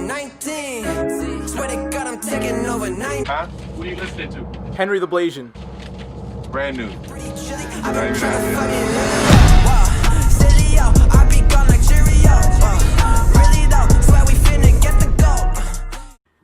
19. Swear to God, I'm taking over 9. Huh? What are you listening to? Henry the Blasian. Brand new. I've been trying to fucking live. Silly, yo, I be gone like Cheerios. Really though, swear we finna get the gold.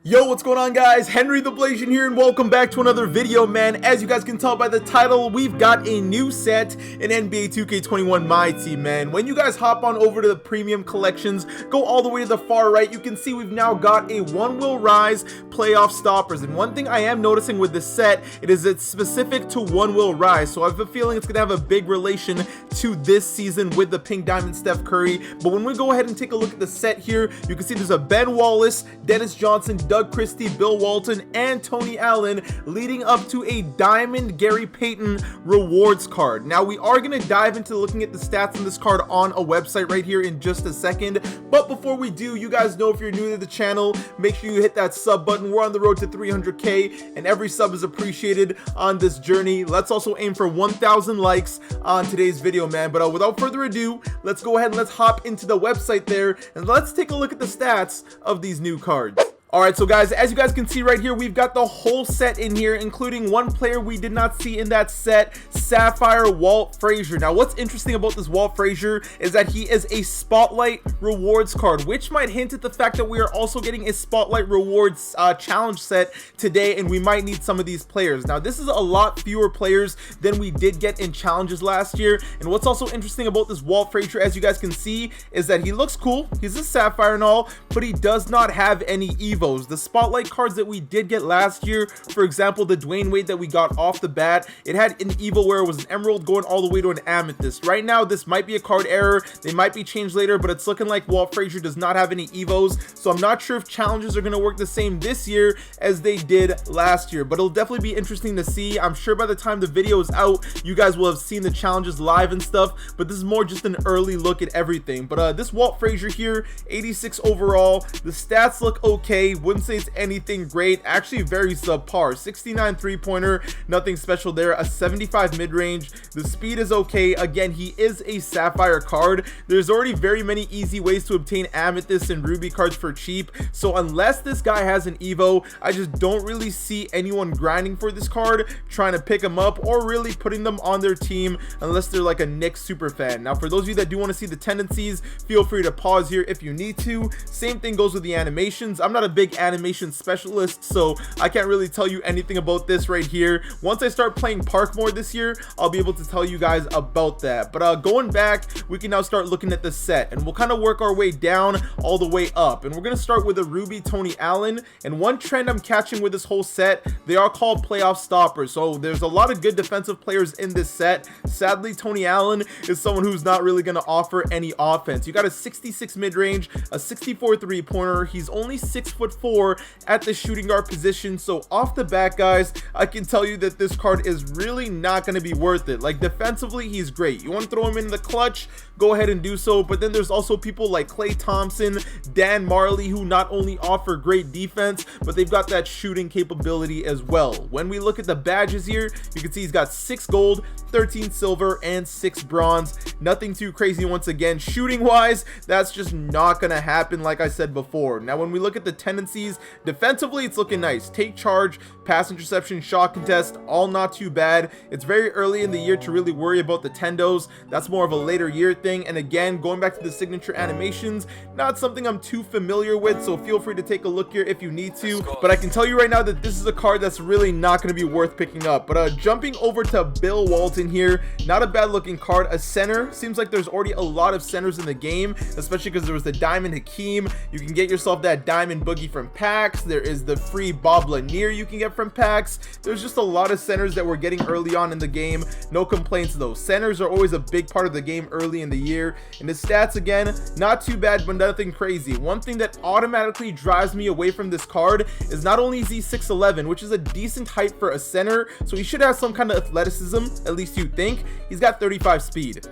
Yo, what's going on, guys? Henry the Blasian here, and welcome back to another video, man. As you guys can tell by the title, we've got a new set in NBA 2k21 MyTEAM, man. When you guys hop on over to the premium collections, go all the way to the far right, you can see we've now got a one-wheel rise playoff stoppers. And one thing I am noticing with this set, it's specific to one-wheel rise, so I have a feeling it's gonna have a big relation to this season with the Pink Diamond Steph Curry. But when we go ahead and take a look at the set here, you can see there's a Ben Wallace, Dennis Johnson, Doug Christie, Bill Walton, and Tony Allen, leading up to a Diamond Gary Payton rewards card. Now, we are going to dive into looking at the stats on this card on a website right here in just a second. But before we do, you guys know if you're new to the channel, make sure you hit that sub button. We're on the road to 300K, and every sub is appreciated on this journey. Let's also aim for 1,000 likes on today's video, man. But without further ado, let's go ahead and let's hop into the website there, and let's take a look at the stats of these new cards. Alright, so guys, as you guys can see right here, we've got the whole set in here, including one player we did not see in that set, Sapphire Walt Frazier. Now, what's interesting about this Walt Frazier is that he is a Spotlight Rewards card, which might hint at the fact that we are also getting a Spotlight Rewards challenge set today, and we might need some of these players. Now, this is a lot fewer players than we did get in challenges last year, and what's also interesting about this Walt Frazier, as you guys can see, is that he looks cool. He's a Sapphire and all, but he does not have any Evo. The spotlight cards that we did get last year, for example, the Dwayne Wade that we got off the bat, it had an Evo where it was an emerald going all the way to an amethyst. Right now, this might be a card error. They might be changed later, but it's looking like Walt Frazier does not have any Evos. So I'm not sure if challenges are going to work the same this year as they did last year, but it'll definitely be interesting to see. I'm sure by the time the video is out, you guys will have seen the challenges live and stuff, but this is more just an early look at everything. But this Walt Frazier here, 86 overall. The stats look okay. Wouldn't say it's anything great, actually very subpar. 69 three-pointer, nothing special there. A 75 mid-range. The speed is okay. Again, he is a Sapphire card. There's already very many easy ways to obtain amethyst and ruby cards for cheap, so unless this guy has an Evo, I just don't really see anyone grinding for this card, trying to pick him up, or really putting them on their team unless they're like a Knicks super fan. Now, for those of you that do want to see the tendencies, feel free to pause here if you need to. Same thing goes with the animations. I'm not a big animation specialist, so I can't really tell you anything about this right here. Once I start playing park more this year, I'll be able to tell you guys about that. But going back, we can now start looking at the set, and we'll kind of work our way down all the way up. And we're going to start with a Ruby Tony Allen. And one trend I'm catching with this whole set, they are called playoff stoppers, so there's a lot of good defensive players in this set. Sadly, Tony Allen is someone who's not really going to offer any offense. You got a 66 mid-range, a 64 three-pointer. He's only 6'4" at the shooting guard position, so off the bat, guys, I can tell you that this card is really not going to be worth it. Like, defensively, he's great. You want to throw him in the clutch, go ahead and do so, but then there's also people like Klay Thompson, Dan Marley, who not only offer great defense, but they've got that shooting capability as well. When we look at the badges here, you can see he's got 6 gold, 13 silver, and 6 bronze. Nothing too crazy. Once again, shooting wise, that's just not going to happen, like I said before. Now, when we look at the tendencies, defensively, it's looking nice. Take charge, pass interception, shot contest, all not too bad. It's very early in the year to really worry about the tendos. That's more of a later year thing. And again, going back to the signature animations, not something I'm too familiar with, so feel free to take a look here if you need to. But I can tell you right now that this is a card that's really not going to be worth picking up. But jumping over to Bill Walton here, not a bad looking card. A center, seems like there's already a lot of centers in the game, especially because there was the Diamond Hakeem. You can get yourself that Diamond Boogie from packs. There is the free Bob Lanier you can get from packs. There's just a lot of centers that we're getting early on in the game. No complaints though. Centers are always a big part of the game early in the year. And his stats, again, not too bad, but nothing crazy. One thing that automatically drives me away from this card is not only is he 6'11", which is a decent height for a center, so he should have some kind of athleticism, at least you think. He's got 35 speed.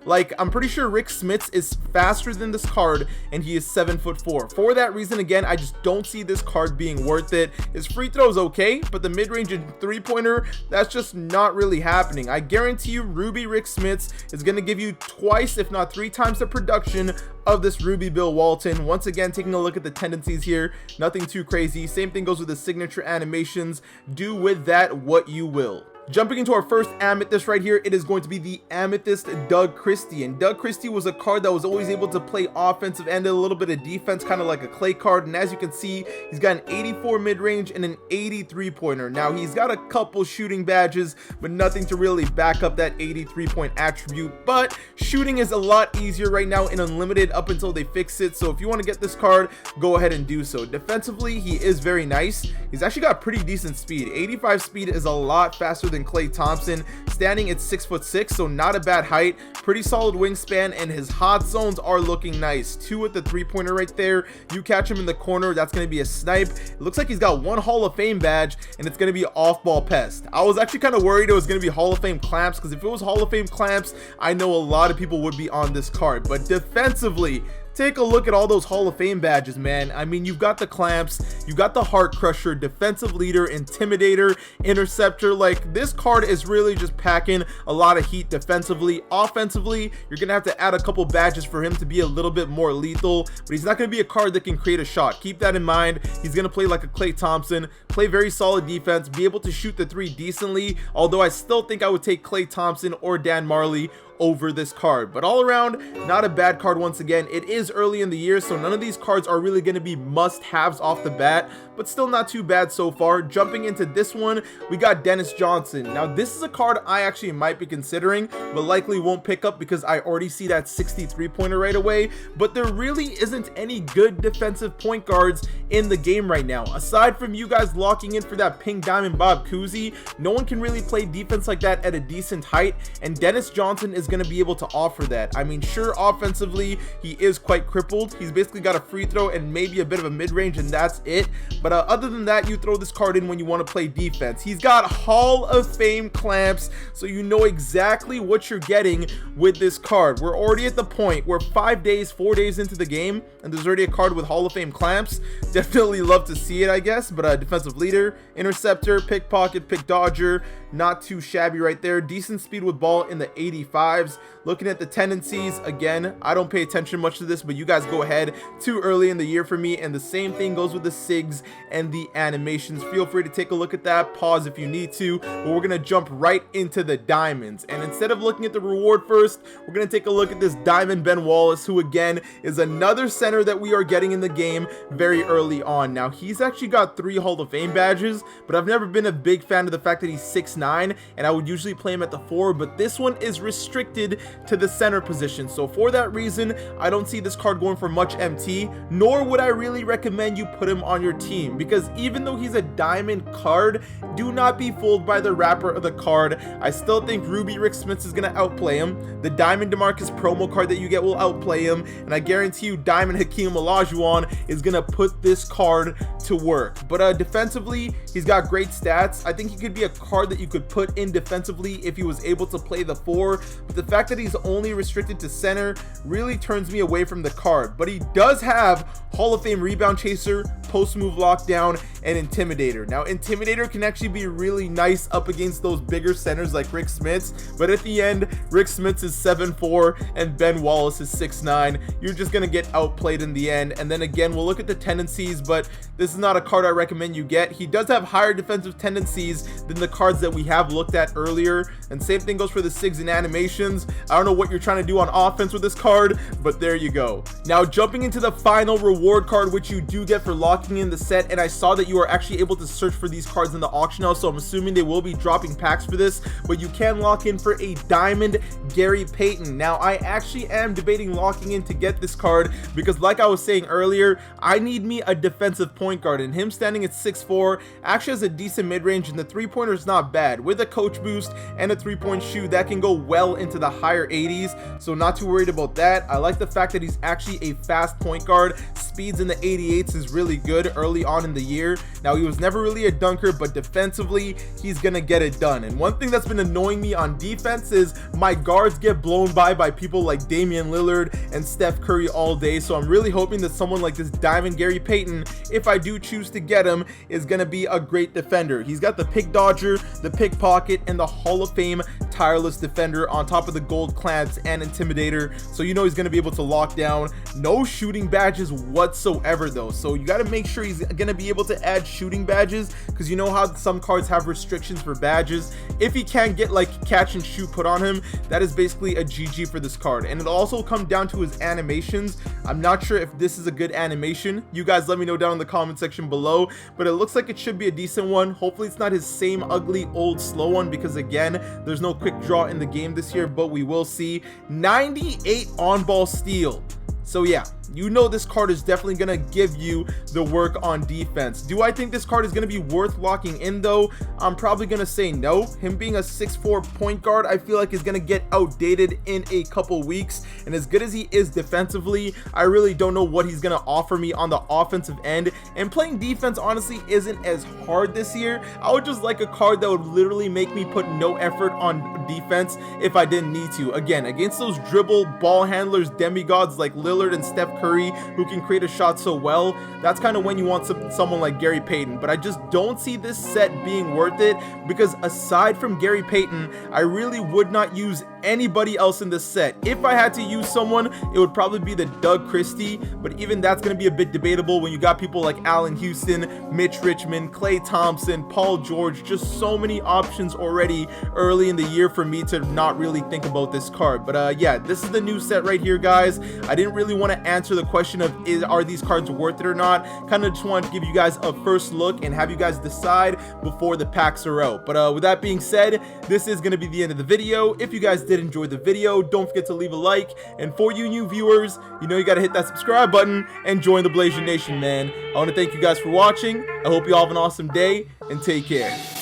Like, I'm pretty sure Rick Smits is faster than this card, and he is 7'4". For that reason, again, I just don't see this card being worth it. His free throw is okay, but the mid-range and three-pointer, that's just not really happening. I guarantee you Ruby Rick Smits is going to give you twice, if not 3 times the production of this Ruby Bill Walton. Once again, taking a look at the tendencies here, nothing too crazy. Same thing goes with the signature animations. Do with that what you will. Jumping into our first amethyst right here, it is going to be the amethyst Doug Christie. And Doug Christie was a card that was always able to play offensive and a little bit of defense, kind of like a clay card. And as you can see, he's got an 84 mid-range and an 83 pointer. Now he's got a couple shooting badges, but nothing to really back up that 83 point attribute. But shooting is a lot easier right now in unlimited up until they fix it. So if you want to get this card, go ahead and do so. Defensively, he is very nice. He's actually got pretty decent speed. 85 speed is a lot faster than Klay Thompson, standing at 6'6", so not a bad height. Pretty solid wingspan, and his hot zones are looking nice. 2 with the three-pointer right there. You catch him in the corner, that's going to be a snipe. It looks like he's got 1 Hall of Fame badge, and it's going to be off-ball pest. I was actually kind of worried it was going to be Hall of Fame clamps, because if it was Hall of Fame clamps, I know a lot of people would be on this card. But defensively, take a look at all those Hall of Fame badges, man. I mean, you've got the clamps, you got the heart crusher, defensive leader, intimidator, interceptor. Like, this card is really just packing a lot of heat defensively. Offensively, you're gonna have to add a couple badges for him to be a little bit more lethal, but he's not gonna be a card that can create a shot. Keep that in mind. He's gonna play like a Klay Thompson, play very solid defense, be able to shoot the 3 decently, although I still think I would take Klay Thompson or Dan Marley over this card. But all around, not a bad card. Once again, it is early in the year, so none of these cards are really going to be must-haves off the bat, but still not too bad so far. Jumping into this one, we got Dennis Johnson. Now this is a card I actually might be considering, but likely won't pick up because I already see that 63 pointer right away. But there really isn't any good defensive point guards in the game right now. Aside from you guys locking in for that pink diamond Bob Cousy, no one can really play defense like that at a decent height, and Dennis Johnson is going to be able to offer that. I mean, sure, offensively he is quite crippled. He's basically got a free throw and maybe a bit of a mid-range, and that's it. But other than that, you throw this card in when you want to play defense. He's got Hall of Fame clamps, so you know exactly what you're getting with this card. We're already at the point where 4 days into the game, and there's already a card with Hall of Fame clamps. Definitely love to see it, I guess. But defensive leader, interceptor, pickpocket, pick dodger, not too shabby right there. Decent speed with ball in the 85s. Looking at the tendencies, again, I don't pay attention much to this, but you guys go ahead. Too early in the year for me, and the same thing goes with the SIGs and the animations. Feel free to take a look at that, pause if you need to, but we're gonna jump right into the diamonds. And instead of looking at the reward first, we're gonna take a look at this diamond Ben Wallace, who again is another center that we are getting in the game very early on. Now he's actually got 3 Hall of Fame badges, but I've never been a big fan of the fact that he's 6'9", and I would usually play him at the 4, but this one is restricted to the center position. So for that reason, I don't see this card going for much MT, nor would I really recommend you put him on your team, because even though he's a diamond card, do not be fooled by the wrapper of the card. I still think Ruby Rick Smits is going to outplay him. The Diamond DeMarcus promo card that you get will outplay him, and I guarantee you Diamond Hakeem Olajuwon is going to put this card to work. But defensively, he's got great stats. I think he could be a card that you could put in defensively if he was able to play the 4, but the fact that he's only restricted to center really turns me away from the card. But he does have Hall of Fame rebound chaser, post move lockdown, and intimidator. Now intimidator can actually be really nice up against those bigger centers like Rick Smits, but at the end, Rick Smits is 7'4" and Ben Wallace is 6'9". You're just gonna get outplayed in the end. And then again, we'll look at the tendencies, but this is not a card I recommend you get. He does have higher defensive tendencies than the cards that we have looked at earlier, and same thing goes for the SIGs and animations. I don't know what you're trying to do on offense with this card, but there you go. Now jumping into the final reward card, which you do get for locking in the set, and I saw that you are actually able to search for these cards in the auction house, so I'm assuming they will be dropping packs for this, but you can lock in for a diamond Gary Payton. Now I actually am debating locking in to get this card because, like I was saying earlier, I need me a defensive point guard, and him standing at 6'4" actually has a decent mid-range, and the 3-pointer is not bad. With a coach boost and a 3-point shoot, that can go well into the higher 80s, so not too worried about that. I like the fact that he's actually a fast point guard. Speeds in the 88s is really good early on in the year. Now, he was never really a dunker, but defensively, he's gonna get it done. And one thing that's been annoying me on defense is my guards get blown by people like Damian Lillard and Steph Curry all day. So I'm really hoping that someone like this Diamond Gary Payton, if I do choose to get him, is gonna be a great defender. He's got the pick dodger, the pickpocket, and the Hall of Fame tireless defender on top of the gold clamps and intimidator. So you know he's gonna be able to lock down. No shooting badges whatsoever though, so you got to make sure he's gonna be able to add shooting badges, because you know how some cards have restrictions for badges. If he can't get like catch and shoot put on him, that is basically a GG for this card. And it'll also come down to his animations. I'm not sure if this is a good animation. You guys let me know down in the comment section below, but it looks like it should be a decent one. Hopefully it's not his same ugly old slow one, because again, there's no quick draw in the game this year, but we will see. 98 on ball steal. So yeah, you know this card is definitely gonna give you the work on defense. Do I think this card is gonna be worth locking in though? I'm probably gonna say no. Him being a 6'4" point guard, I feel like is gonna get outdated in a couple weeks. And as good as he is defensively, I really don't know what he's gonna offer me on the offensive end. And playing defense honestly isn't as hard this year. I would just like a card that would literally make me put no effort on defense if I didn't need to. Again, against those dribble ball handlers, demigods like Lillard and Steph Curry, who can create a shot so well, that's kind of when you want someone like Gary Payton. But I just don't see this set being worth it, because aside from Gary Payton, I really would not use anybody else in this set. If I had to use someone, it would probably be the Doug Christie, but even that's going to be a bit debatable when you got people like Allen Houston, Mitch Richmond, Klay Thompson, Paul George, just so many options already early in the year for me to not really think about this card. But yeah, this is the new set right here, guys. I didn't really want to answer the question of are these cards worth it or not. Kind of just wanted to give you guys a first look and have you guys decide before the packs are out. But with that being said, this is going to be the end of the video. If you guys did enjoy the video, don't forget to leave a like, and for you new viewers, you know you got to hit that subscribe button and join the Blasian Nation, man. I want to thank you guys for watching. I hope you all have an awesome day, and take care.